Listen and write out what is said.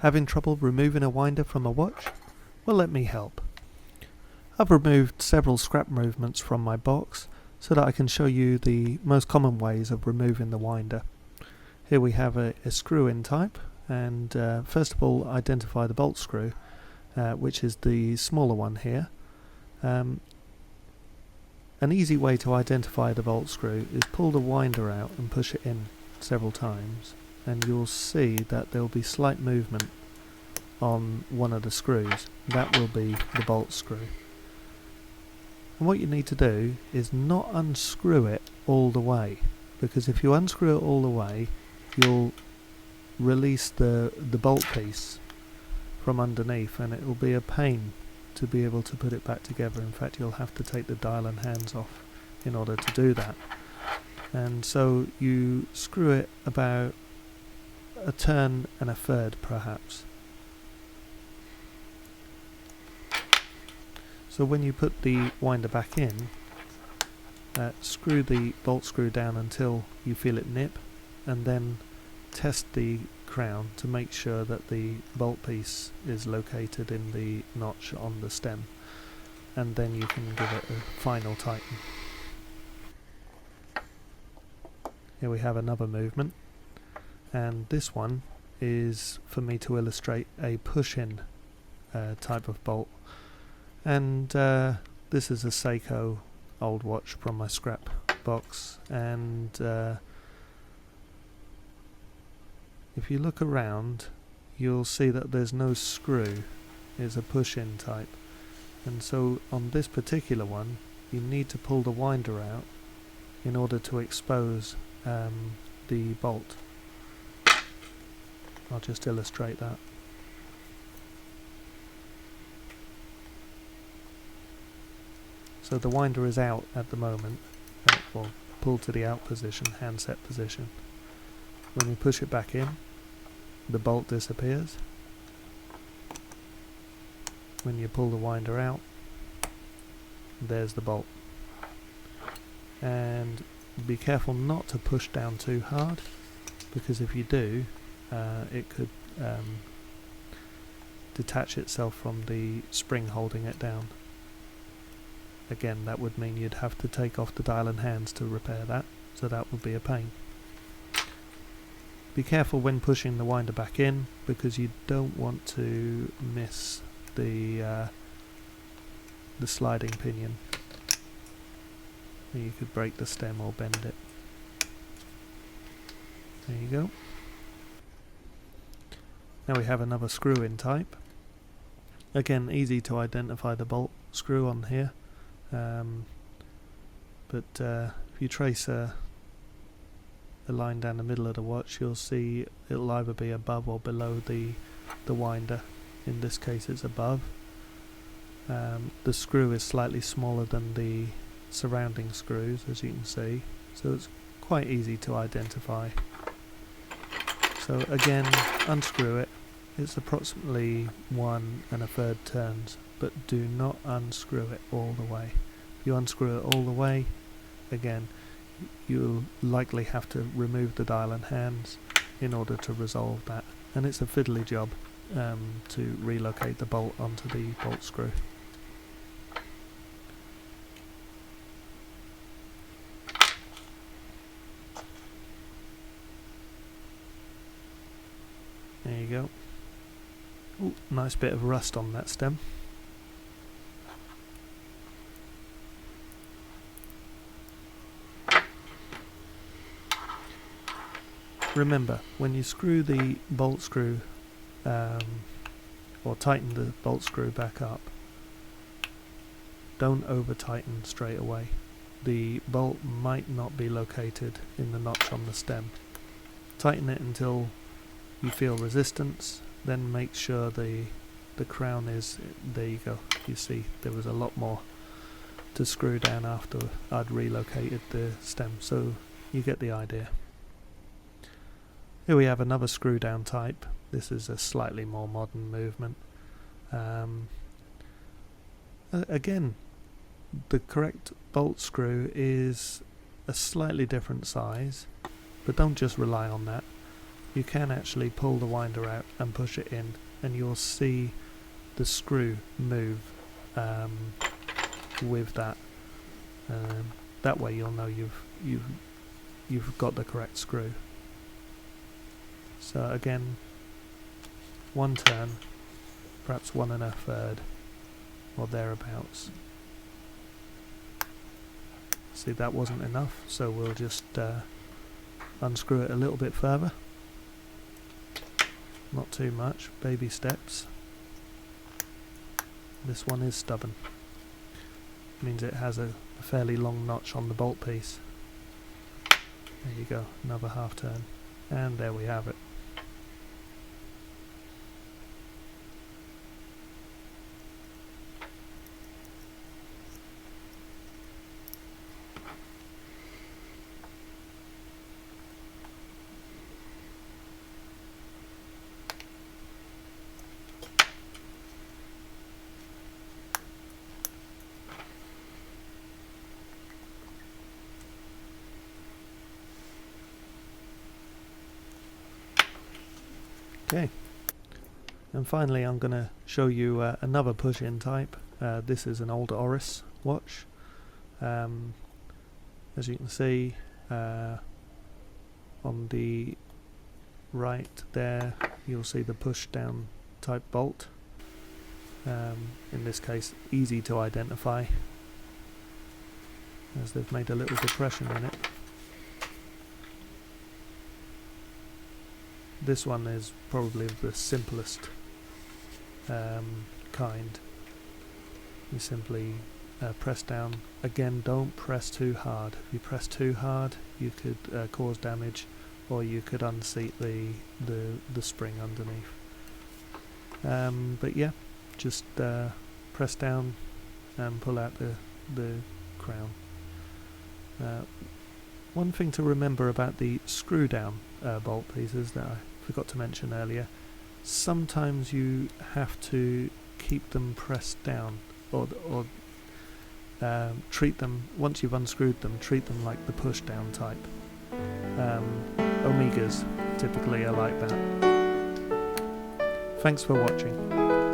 Having trouble removing a winder from a watch? Well, let me help. I've removed several scrap movements from my box so that I can show you the most common ways of removing the winder. Here we have a screw-in type, and first of all identify the bolt screw, which is the smaller one here. An easy way to identify the bolt screw is pull the winder out and push it in several times, and you'll see that there will be slight movement on one of the screws. That will be the bolt screw. And what you need to do is not unscrew it all the way, because if you unscrew it all the way, you'll release the bolt piece from underneath, and it will be a pain to be able to put it back together. In fact, you'll have to take the dial and hands off in order to do that. And so you screw it about a turn and a third perhaps. So when you put the winder back in, screw the bolt screw down until you feel it nip, and then test the crown to make sure that the bolt piece is located in the notch on the stem, and then you can give it a final tighten. Here we have another movement, and this one is for me to illustrate a push-in type of bolt. And this is a Seiko old watch from my scrap box, and if you look around you'll see that there's no screw. It's a push-in type, and so on this particular one you need to pull the winder out in order to expose the bolt. I'll just illustrate that. So the winder is out at the moment, well, pulled to the out position, handset position. When you push it back in, the bolt disappears. When you pull the winder out, there's the bolt. And be careful not to push down too hard, because if you do, it could detach itself from the spring holding it down. Again, that would mean you'd have to take off the dial and hands to repair that, so that would be a pain. Be careful when pushing the winder back in, because you don't want to miss the sliding pinion. You could break the stem or bend it. There you go. Now we have another screw-in type. Again, easy to identify the bolt screw on here. But if you trace a line down the middle of the watch, you'll see it'll either be above or below the winder. In this case it's above. The screw is slightly smaller than the surrounding screws, as you can see, so it's quite easy to identify. So again, unscrew it. It's approximately 1 1/3 turns, but do not unscrew it all the way. If you unscrew it all the way, again, you'll likely have to remove the dial and hands in order to resolve that, and it's a fiddly job to relocate the bolt onto the bolt screw. There you go. Ooh, nice bit of rust on that stem. Remember, when you screw the bolt screw or tighten the bolt screw back up, don't over tighten straight away. The bolt might not be located in the notch on the stem. Tighten it until you feel resistance, then make sure the crown is, there you go, you see there was a lot more to screw down after I'd relocated the stem, so you get the idea. Here we have another screw down type. This is a slightly more modern movement. Again, the correct bolt screw is a slightly different size, but don't just rely on that. you can actually pull the winder out and push it in, and you'll see the screw move with that. That way you'll know you've got the correct screw. So again, one turn, perhaps 1 1/3 or thereabouts. See, that wasn't enough, so we'll just unscrew it a little bit further. Not too much, baby steps. This one is stubborn. Means it has a fairly long notch on the bolt piece. There you go, another half turn. And there we have it. Okay, and finally I'm going to show you another push-in type. This is an old Oris watch. As you can see on the right there, you'll see the push-down type bolt. In this case, easy to identify as they've made a little depression in it. This one is probably the simplest kind. You simply press down. Again, don't press too hard. If you press too hard, you could cause damage, or you could unseat the spring underneath. But yeah, just press down and pull out the crown. One thing to remember about the screw down bolt pieces that I forgot to mention earlier, sometimes you have to keep them pressed down, or treat them, once you've unscrewed them, treat them like the push down type. Omegas typically are like that. Thanks for watching.